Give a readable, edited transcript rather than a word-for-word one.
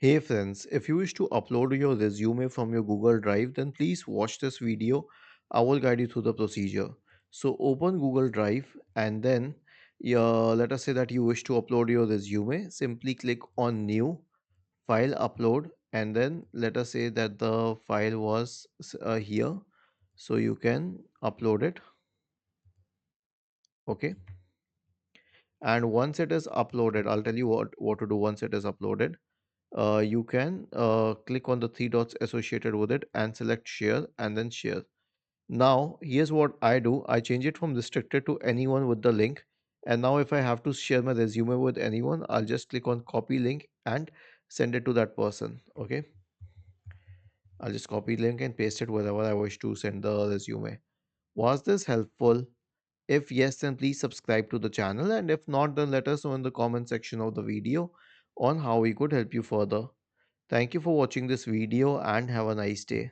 Hey friends, if you wish to upload your resume from your Google Drive, then please watch this video. I will guide you through the procedure. So open Google Drive and then let us say that you wish to upload your resume. Simply click on New, File, Upload, and then let us say that the file was here. So you can upload it. Okay. And once it is uploaded, I'll tell you what to do once it is uploaded. You can click on the three dots associated with it and select share and then share. Now, here's what I do. I change it from restricted to anyone with the link. And now if I have to share my resume with anyone, I'll just click on copy link and send it to that person. Okay. I'll just copy link and paste it wherever I wish to send the resume. Was this helpful? If yes, then please subscribe to the channel. And if not, then let us know in the comment section of the video on how we could help you further. Thank you for watching this video and have a nice day.